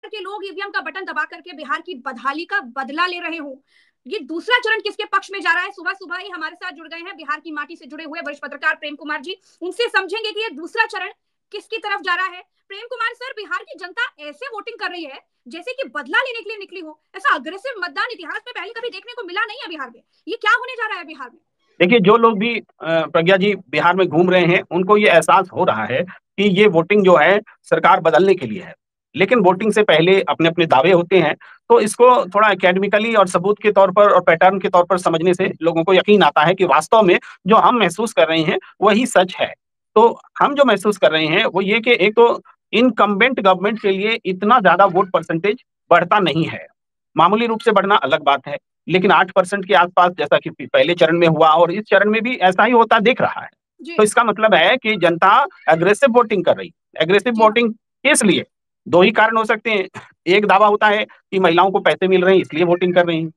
के लोग ईवीएम का बटन दबा करके बिहार की बदहाली का बदला ले रहे हो। ये दूसरा चरण किसके पक्ष में जा रहा है? सुबह सुबह ही हमारे साथ जुड़ गए हैं बिहार की माटी से जुड़े हुए वरिष्ठ पत्रकार प्रेम कुमार जी, उनसे समझेंगे कि ये दूसरा चरण किसकी तरफ जा रहा है। प्रेम कुमार सर, बिहार की जनता ऐसे वोटिंग कर रही है जैसे कि बदला लेने के लिए निकली हो। ऐसा अग्रेसिव मतदान इतिहास में पहले कभी देखने को मिला नहीं है बिहार में। ये क्या होने जा रहा है बिहार में? देखिए, जो लोग भी प्रज्ञा जी बिहार में घूम रहे हैं, उनको ये एहसास हो रहा है कि ये वोटिंग जो है सरकार बदलने के लिए है। लेकिन वोटिंग से पहले अपने अपने दावे होते हैं, तो इसको थोड़ा एकेडमिकली और सबूत के तौर पर और पैटर्न के तौर पर समझने से लोगों को यकीन आता है कि वास्तव में जो हम महसूस कर रहे हैं वही सच है। तो हम जो महसूस कर रहे हैं वो ये कि एक तो इनकम्बेंट गवर्नमेंट के लिए इतना ज्यादा वोट परसेंटेज बढ़ता नहीं है। मामूली रूप से बढ़ना अलग बात है, लेकिन 8% के आसपास जैसा कि पहले चरण में हुआ और इस चरण में भी ऐसा ही होता दिख रहा है। जी तो इसका मतलब है कि जनता एग्रेसिव वोटिंग कर रही है। एग्रेसिव जी हाँ। वोटिंग किस लिए? दो ही कारण हो सकते हैं। एक दावा होता है कि महिलाओं को पैसे मिल रहे हैं इसलिए वोटिंग कर रही हैं,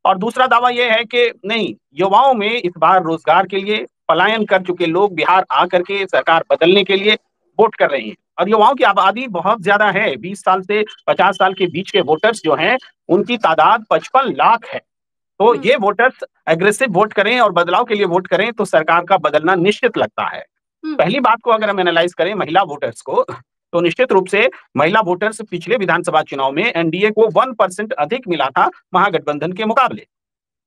और दूसरा दावा यह है कि नहीं, युवाओं में इस बार रोजगार के लिए पलायन कर चुके लोग बिहार आकर के सरकार बदलने के लिए वोट कर रहे हैं। और युवाओं की आबादी बहुत ज्यादा है, 20 साल से 50 साल के बीच के वोटर्स जो हैं उनकी तादाद 55 लाख है। तो हम्म ये वोटर्स एग्रेसिव वोट करें और बदलाव के लिए वोट करें तो सरकार का बदलना निश्चित लगता है। हम्म पहली बात को अगर हम एनालाइज करें महिला वोटर्स को, तो निश्चित रूप से महिला वोटर्स पिछले विधानसभा चुनाव में एनडीए को 1% अधिक मिला था महागठबंधन के मुकाबले।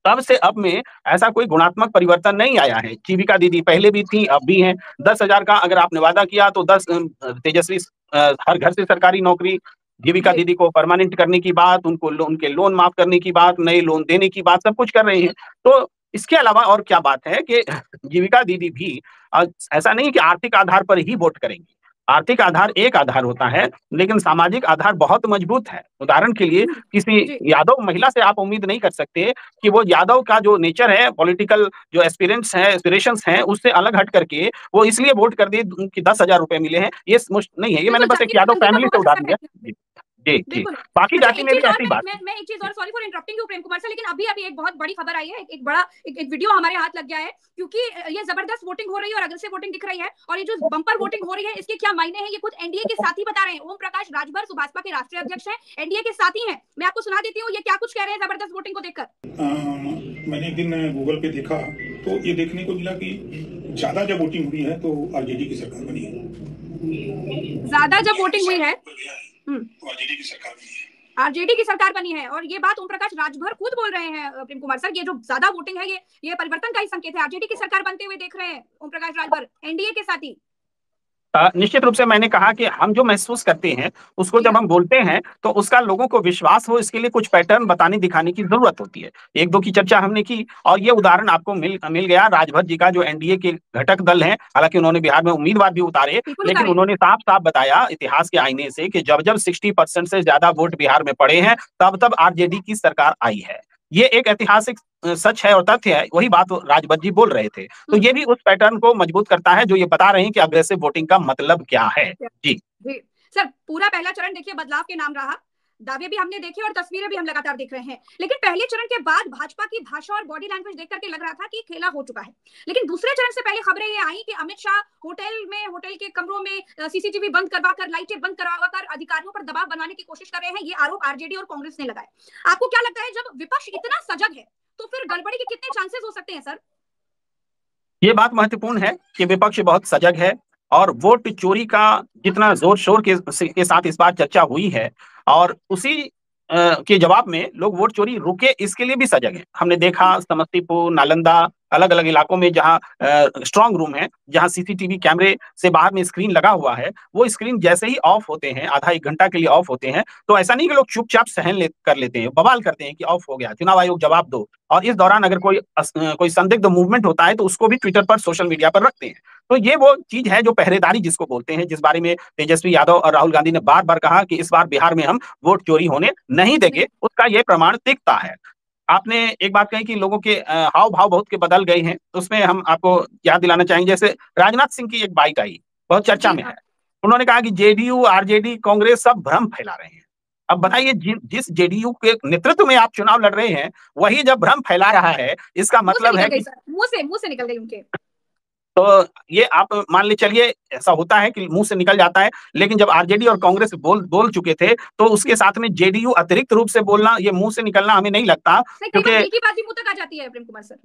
तब से अब में ऐसा कोई गुणात्मक परिवर्तन नहीं आया है। जीविका दीदी पहले भी थी, अब भी हैं। 10,000 का अगर आपने वादा किया तो 10 तेजस्वी हर घर से सरकारी नौकरी, जीविका जी दीदी को परमानेंट करने की बात, उनको उनके लोन माफ करने की बात, नए लोन देने की बात, सब कुछ कर रहे हैं। तो इसके अलावा और क्या बात है कि जीविका दीदी भी ऐसा नहीं कि आर्थिक आधार पर ही वोट करेंगी। आर्थिक आधार एक आधार होता है, लेकिन सामाजिक आधार बहुत मजबूत है। उदाहरण के लिए किसी जी यादव महिला से आप उम्मीद नहीं कर सकते कि वो यादव का जो नेचर है, पॉलिटिकल जो एस्पिरेशंस हैं, उससे अलग हट करके वो इसलिए वोट कर दिए कि 10,000 रुपए मिले हैं, ये नहीं है। ये मैंने बिल्कुल, बस एक जाति यादव संबंधी तो फैमिली से बहुत उदाहरण असर है। दिया। जी जी ठीक। बिल्कुल। बाकी अच्छा, जाति एक में भी चीज़ और ऐसी बात है। मैं एक चीज़ और, sorry for interrupting you Prem Kumar sir, लेकिन अभी एक बहुत बड़ी खबर आई है, एक बड़ा एक वीडियो हमारे हाथ लग गया है, क्योंकि ये जबरदस्त वोटिंग हो रही है और अग्रेसिव वोटिंग दिख रही है, और ये जो बम्पर वोटिंग हो रही है इसके क्या मायने हैं ये खुद एनडीए के साथी बता रहे हैं। ओम प्रकाश राजभर भाजपा के राष्ट्रीय अध्यक्ष हैं, एनडीए के साथी हैं। मैं आपको सुना देती हूँ ये क्या कुछ कह रहे हैं जबरदस्त वोटिंग को देखकर। मैंने एक दिन गूगल पे देखा तो ये देखने को मिला कि ज्यादा जब वोटिंग हुई है तो आरजेडी की सरकार बनी है। ज्यादा जब वोटिंग हुई है तो आरजेडी की सरकार बनी है। आरजेडी की सरकार बनी है, और ये बात ओम प्रकाश राजभर खुद बोल रहे हैं। प्रेम कुमार सर, ये जो ज्यादा वोटिंग है ये परिवर्तन का ही संकेत है। आरजेडी की सरकार बनते हुए देख रहे हैं ओम प्रकाश राजभर एनडीए के साथी। निश्चित रूप से मैंने कहा कि हम जो महसूस करते हैं उसको जी जब हाँ। हम बोलते हैं तो उसका लोगों को विश्वास हो, इसके लिए कुछ पैटर्न बताने दिखाने की जरूरत होती है। एक दो की चर्चा हमने की और ये उदाहरण आपको मिल गया राजभर जी का, जो एनडीए के घटक दल हैं। हालांकि उन्होंने बिहार में उम्मीदवार भी उतारे, बिल्कुल लेकिन उतारे। उन्होंने साफ साफ बताया इतिहास के आईने से कि जब जब 60% से ज्यादा वोट बिहार में पड़े हैं तब तब आरजेडी की सरकार आई है। ये एक ऐतिहासिक सच है और तथ्य है। वही बात राजभर जी बोल रहे थे। तो ये भी उस पैटर्न को मजबूत करता है जो ये बता रहे हैं कि अग्रेसिव वोटिंग का मतलब क्या है। जी जी सर, पूरा पहला चरण देखिए बदलाव के नाम रहा। दावे भी हमने देखे और तस्वीरें भी हम लगातार देख रहे हैं, लेकिन पहले चरण के बाद भाजपा की भाषा और बॉडी लैंग्वेज देख करके लग रहा था कि खेला हो चुका है। लेकिन दूसरे चरण से पहले खबरें ये आई कि अमित शाह होटल के कमरों में सीसीटीवी बंद करवाकर, लाइटें बंद करवाकर अधिकारियों पर दबाव बनाने की कोशिश कर रहे हैं। ये आरोप आरजेडी और कांग्रेस ने लगाए। आपको क्या लगता है, जब विपक्ष इतना सजग है तो फिर गड़बड़ी के कितने चांसेस हो सकते हैं सर? ये बात महत्वपूर्ण है कि विपक्ष बहुत सजग है, और वोट चोरी का जितना जोर शोर के साथ इस बार चर्चा हुई है, और उसी के जवाब में लोग वोट चोरी रुके इसके लिए भी सजग हैं। हमने देखा समस्तीपुर, नालंदा, अलग अलग इलाकों में जहां स्ट्रांग रूम है, जहां सीसीटीवी कैमरे से बाहर में स्क्रीन लगा हुआ है, वो स्क्रीन जैसे ही ऑफ होते हैं, आधा एक घंटा के लिए ऑफ होते हैं, तो ऐसा नहीं कि लोग चुपचाप कर लेते हैं, बवाल करते हैं कि ऑफ हो गया, चुनाव आयोग जवाब दो। और इस दौरान अगर कोई संदिग्ध मूवमेंट होता है तो उसको भी ट्विटर पर, सोशल मीडिया पर रखते हैं। तो ये वो चीज है जो पहरेदारी जिसको बोलते हैं, जिस बारे में तेजस्वी यादव और राहुल गांधी ने बार बार कहा कि इस बार बिहार में हम वोट चोरी होने नहीं देंगे, उसका ये प्रमाण दिखता है। आपने एक बात कही कि लोगों के हाव भाव बहुत के बदल गए हैं, तो उसमें हम आपको याद दिलाना चाहेंगे, जैसे राजनाथ सिंह की एक बाइट आई, बहुत चर्चा जी में है। हाँ। उन्होंने कहा कि जेडीयू, आरजेडी, कांग्रेस सब भ्रम फैला रहे हैं। अब बताइए, जिस जेडीयू के नेतृत्व में आप चुनाव लड़ रहे हैं, वही जब भ्रम फैला रहा है, इसका मुंह से मतलब है निकल गई कि सर, मुंह से निकल गई उनके। तो ये आप मान ले चलिए ऐसा होता है कि मुँह से निकल जाता है, लेकिन जब आरजेडी और कांग्रेस बोल चुके थे, तो उसके साथ में जेडीयू अतिरिक्त रूप से बोलना, ये मुँह से निकलना हमें नहीं लगता, नहीं, कई बार क्योंकि दिल की बात भी मुँह तक आ जाती है प्रेम कुमार सर।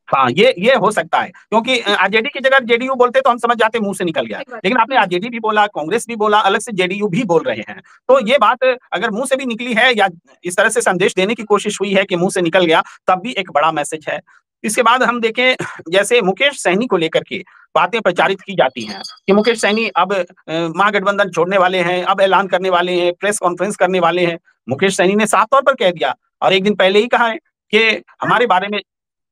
हाँ, ये हो सकता है, क्योंकि आरजेडी की जगह जेडीयू बोलते तो हम समझ जाते मुँह से निकल गया। सही बात। लेकिन आपने आरजेडी भी बोला, कांग्रेस भी बोला, अलग से जेडीयू भी बोल रहे हैं। तो ये बात अगर मुँह से भी निकली है या इस तरह से संदेश देने की कोशिश हुई है कि मुँह से निकल गया, तब भी एक बड़ा मैसेज है। इसके बाद हम देखें, जैसे मुकेश सहनी को लेकर के बातें प्रचारित की जाती हैं कि मुकेश सहनी अब महागठबंधन छोड़ने वाले हैं, अब ऐलान करने वाले हैं, प्रेस कॉन्फ्रेंस करने वाले हैं। मुकेश सहनी ने साफ तौर पर कह दिया और एक दिन पहले ही कहा है कि हमारे बारे में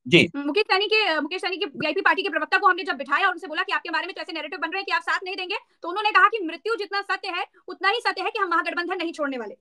जी। मुकेश सहनी की वीआईपी पार्टी के प्रवक्ता को हमने जब बिठाया और उनसे बोला कि आपके बारे में तो ऐसे नैरेटिव बन रहे हैं कि आप साथ नहीं देंगे, तो उन्होंने कहा कि मृत्यु जितना सत्य है, उतना ही सत्य है कि हम महागठबंधन नहीं छोड़ने वाले।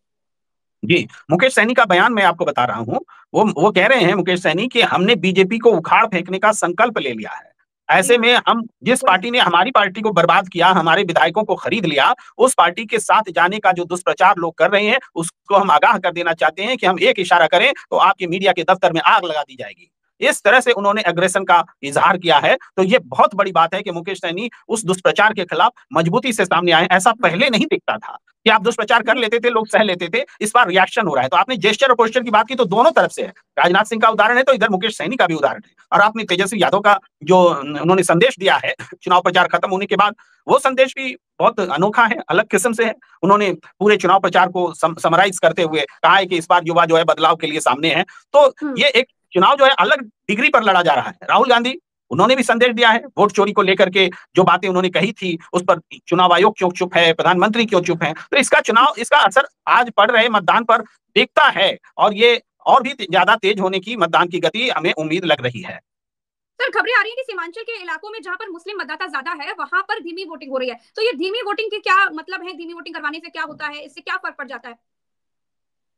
जी, मुकेश सहनी का बयान मैं आपको बता रहा हूँ। वो कह रहे हैं मुकेश सहनी कि हमने बीजेपी को उखाड़ फेंकने का संकल्प ले लिया है। ऐसे में हम जिस पार्टी ने हमारी पार्टी को बर्बाद किया, हमारे विधायकों को खरीद लिया, उस पार्टी के साथ जाने का जो दुष्प्रचार लोग कर रहे हैं, उसको हम आगाह कर देना चाहते हैं कि हम एक इशारा करें तो आपके मीडिया के दफ्तर में आग लगा दी जाएगी। इस तरह से उन्होंने एग्रेशन का इज़हार किया है। तो ये बहुत बड़ी बात है कि मुकेश सहनी उस दुष्प्रचार के खिलाफ मजबूती से सामने आए। ऐसा पहले नहीं दिखता था कि आप दुष्प्रचार कर लेते थे, लोग सह लेते थे, इस बार रिएक्शन हो रहा है। तो आपने जेस्चर और पोस्चर की बात की, तो दोनों तरफ से है। राजनाथ सिंह का उदाहरण है, तो इधर मुकेश सहनी का भी उदाहरण है। और आपने तेजस्वी यादव का जो उन्होंने संदेश दिया है चुनाव प्रचार खत्म होने के बाद, वो संदेश भी बहुत अनोखा है, अलग किस्म से है। उन्होंने पूरे चुनाव प्रचार को समराइज करते हुए कहा है कि इस बार युवा जो है बदलाव के लिए सामने है। तो ये एक चुनाव जो है अलग डिग्री पर लड़ा जा रहा है। राहुल गांधी, उन्होंने भी संदेश दिया है वोट चोरी को लेकर के, जो बातें उन्होंने कही थी उस पर चुनाव आयोग क्यों चुप है, प्रधानमंत्री क्यों चुप है। तो इसका असर आज पड़ रहे मतदान पर दिखता है और ये और भी ज्यादा तेज होने की मतदान की गति हमें उम्मीद लग रही है। सर, खबरें आ रही हैं कि सीमांचल के इलाकों में जहां पर मुस्लिम मतदाता ज्यादा है, वहां पर धीमी वोटिंग हो रही है। तो ये धीमी वोटिंग के क्या मतलब है? धीमी वोटिंग करवाने से क्या होता है? इससे क्या फर्क पड़ जाता है?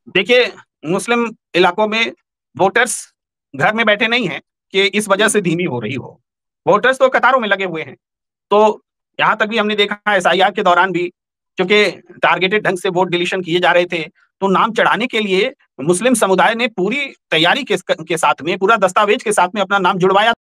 देखिए, मुस्लिम इलाकों में वोटर्स घर में बैठे नहीं हैं कि इस वजह से धीमी हो रही हो। वोटर्स तो कतारों में लगे हुए हैं। तो यहाँ तक भी हमने देखा है एसआईआर के दौरान भी, क्योंकि टारगेटेड ढंग से वोट डिलीशन किए जा रहे थे, तो नाम चढ़ाने के लिए मुस्लिम समुदाय ने पूरी तैयारी के साथ में, पूरा दस्तावेज के साथ में अपना नाम जुड़वाया।